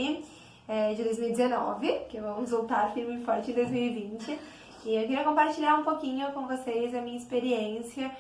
online de 2019, que vamos voltar firme e forte em 2020. E eu queria compartilhar um pouquinho com vocês a minha experiência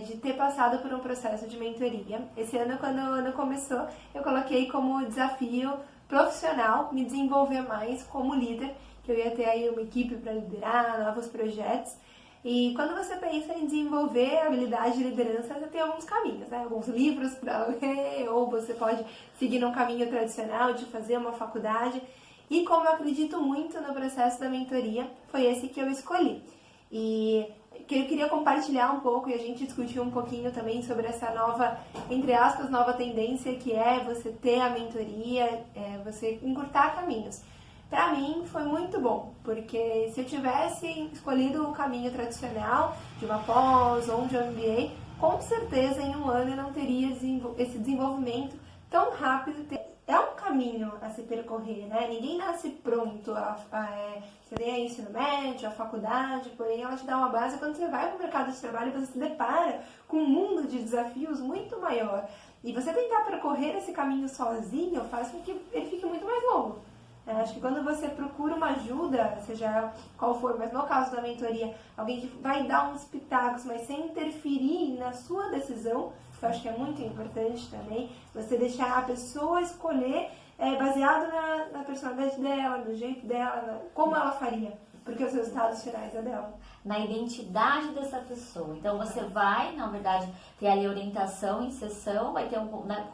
de ter passado por um processo de mentoria. Esse ano, quando o ano começou, eu coloquei como desafio profissional me desenvolver mais como líder, que eu ia ter aí uma equipe para liderar, novos projetos. E quando você pensa em desenvolver a habilidade de liderança, você tem alguns caminhos, né? Alguns livros para ler, ou você pode seguir num caminho tradicional de fazer uma faculdade. E como eu acredito muito no processo da mentoria, foi esse que eu escolhi. E que eu queria compartilhar um pouco e a gente discutir um pouquinho também sobre essa nova, entre aspas, nova tendência que é você ter a mentoria, você encurtar caminhos. Para mim foi muito bom, porque se eu tivesse escolhido o caminho tradicional de uma pós ou de um MBA, com certeza em um ano eu não teria esse desenvolvimento tão rápido. É um caminho a se percorrer, né? Ninguém nasce pronto. Você tem a ensino médio, a faculdade, porém ela te dá uma base. Quando você vai para o mercado de trabalho, você se depara com um mundo de desafios muito maior. E você tentar percorrer esse caminho sozinho faz com que ele fique muito mais longo. Acho que quando você procura uma ajuda, seja qual for, mas no caso da mentoria, alguém que vai dar uns pitacos, mas sem interferir na sua decisão, eu acho que é muito importante também, você deixar a pessoa escolher baseado na personalidade dela, no jeito dela, como ela faria, porque os resultados finais é dela. Na identidade dessa pessoa. Então você vai, na verdade, ter ali orientação em sessão, vai ter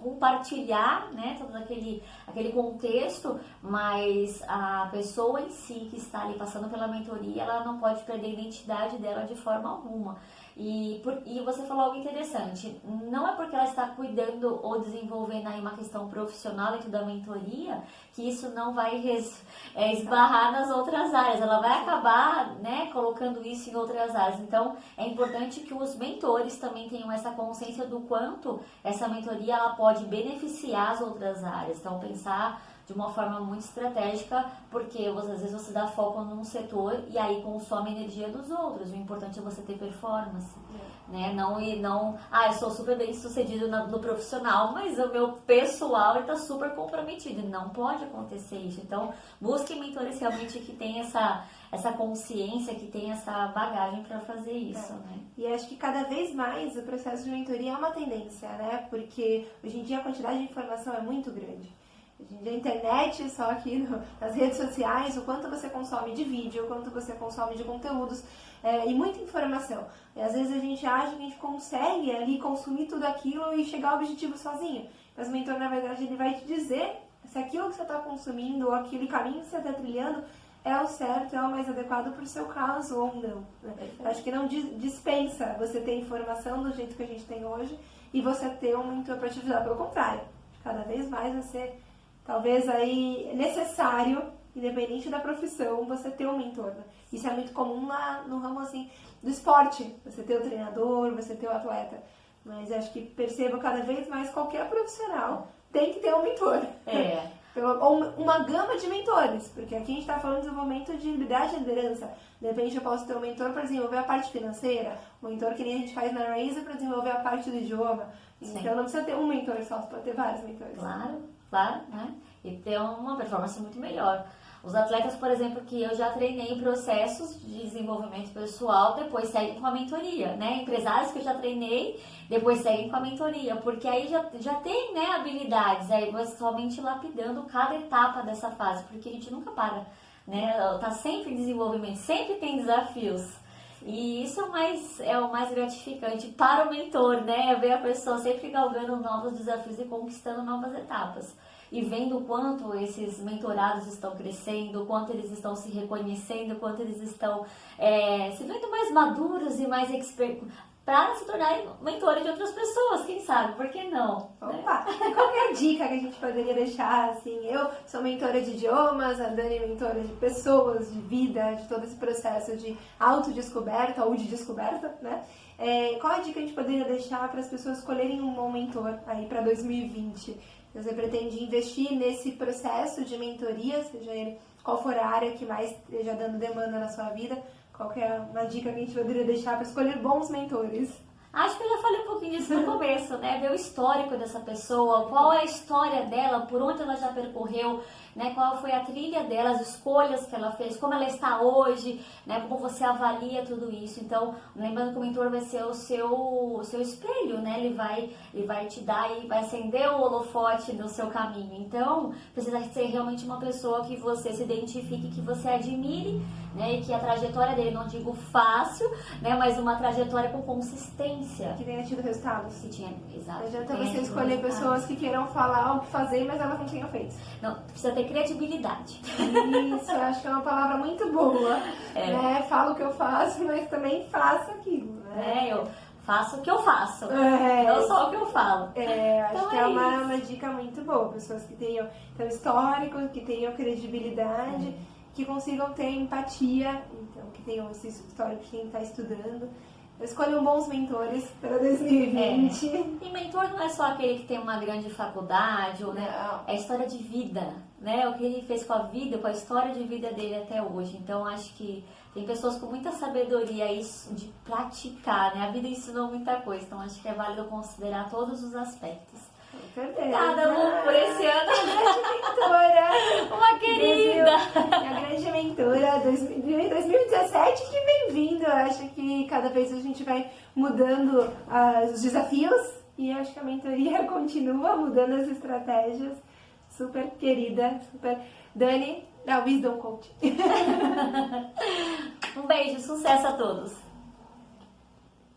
compartilhar, né, todo aquele contexto, mas a pessoa em si que está ali passando pela mentoria, ela não pode perder a identidade dela de forma alguma. E você falou algo interessante, não é porque ela está cuidando ou desenvolvendo aí uma questão profissional dentro da mentoria que isso não vai esbarrar nas outras áreas, ela vai acabar, né, colocando isso em outras áreas. Então é importante que os mentores também tenham essa consciência do quanto essa mentoria ela pode beneficiar as outras áreas. Então pensar de uma forma muito estratégica, porque às vezes você dá foco num setor e aí consome a energia dos outros. O importante é você ter performance, né? Não, eu sou super bem sucedido no profissional, mas o meu pessoal está super comprometido. Não pode acontecer isso. Então, busquem mentores realmente que tenham essa consciência, que tenham essa bagagem para fazer isso, né? E acho que cada vez mais o processo de mentoria é uma tendência, né? Porque hoje em dia a quantidade de informação é muito grande. Hoje em dia a internet, só aqui nas redes sociais, o quanto você consome de vídeo, o quanto você consome de conteúdos e muita informação. E às vezes a gente acha que a gente consegue ali consumir tudo aquilo e chegar ao objetivo sozinho. Mas o mentor, na verdade, ele vai te dizer se aquilo que você está consumindo ou aquele caminho que você está trilhando é o certo, é o mais adequado para o seu caso ou não. Né? Acho que não dispensa você ter informação do jeito que a gente tem hoje e você ter um mentor para te ajudar. Pelo contrário, cada vez mais você... Talvez aí é necessário, independente da profissão, você ter um mentor. Né? Isso é muito comum no ramo assim, do esporte. Você ter o treinador, você ter o atleta. Mas acho que percebo cada vez mais qualquer profissional tem que ter um mentor. Ou uma gama de mentores. Porque aqui a gente está falando de desenvolvimento de habilidade de liderança. De repente eu posso ter um mentor para desenvolver a parte financeira. Um mentor que nem a gente faz na Razer para desenvolver a parte do idioma. Sim. Então não precisa ter um mentor só, você pode ter vários mentores. Claro, né? E ter uma performance muito melhor. Os atletas, por exemplo, que eu já treinei em processos de desenvolvimento pessoal, depois seguem com a mentoria, né? Empresários que eu já treinei, depois seguem com a mentoria, porque aí já tem, né, habilidades, aí você somente lapidando cada etapa dessa fase, porque a gente nunca para, né? Tá sempre em desenvolvimento, sempre tem desafios. E isso é o mais gratificante para o mentor, né? Ver a pessoa sempre galgando novos desafios e conquistando novas etapas. E vendo o quanto esses mentorados estão crescendo, o quanto eles estão se reconhecendo, o quanto eles estão se vendo mais maduros e mais expertos para se tornarem mentores de outras pessoas, quem sabe? Por que não? Opa! E qual é a dica que a gente poderia deixar? Assim, eu sou mentora de idiomas, a Dani é mentora de pessoas, de vida, de todo esse processo de autodescoberta ou de descoberta, né? Qual a dica que a gente poderia deixar para as pessoas escolherem um bom mentor aí para 2020? Você pretende investir nesse processo de mentoria, seja ele qual for a área que mais esteja dando demanda na sua vida? Qual que é uma dica que a gente poderia deixar para escolher bons mentores? Acho que eu já falei um pouquinho disso no começo, né? Ver o histórico dessa pessoa, qual é a história dela, por onde ela já percorreu, né? Qual foi a trilha dela, as escolhas que ela fez, como ela está hoje, né? Como você avalia tudo isso. Então, lembrando que o mentor vai ser o seu espelho, né? Ele vai te dar e vai acender o holofote no seu caminho. Então, precisa ser realmente uma pessoa que você se identifique, que você admire, né? E que a trajetória dele, não digo fácil, né? Mas uma trajetória com consistência. Que tenha tido resultados. Que tinha, exato. Não adianta Tenha você tido escolher resultados. pessoas que queiram falar o que fazer, mas elas não tenham feito. Não, precisa ter credibilidade. Isso, eu acho que é uma palavra muito boa. É. Né? Falo o que eu faço, mas também faço aquilo. Né? Eu faço o que eu faço, É. não só o que eu falo. Acho Então que é é isso. uma dica muito boa. Pessoas que tenham histórico, que tenham credibilidade, que consigam ter empatia, então, que tenham esse histórico de quem está estudando. Escolham bons mentores para 2020. E mentor não é só aquele que tem uma grande faculdade, ou, né? Não. É história de vida, né? O que ele fez com a vida, com a história de vida dele até hoje. Então, acho que tem pessoas com muita sabedoria isso de praticar, né? A vida ensinou muita coisa, então acho que é válido considerar todos os aspectos. Obrigada, Lu, por esse ano. Mentora. Uma querida. A grande mentora 2017 que vem vindo. Eu acho que cada vez a gente vai mudando os desafios e acho que a mentoria continua mudando as estratégias. Super querida, super Dani, da Wisdom Coach. Um beijo, sucesso a todos.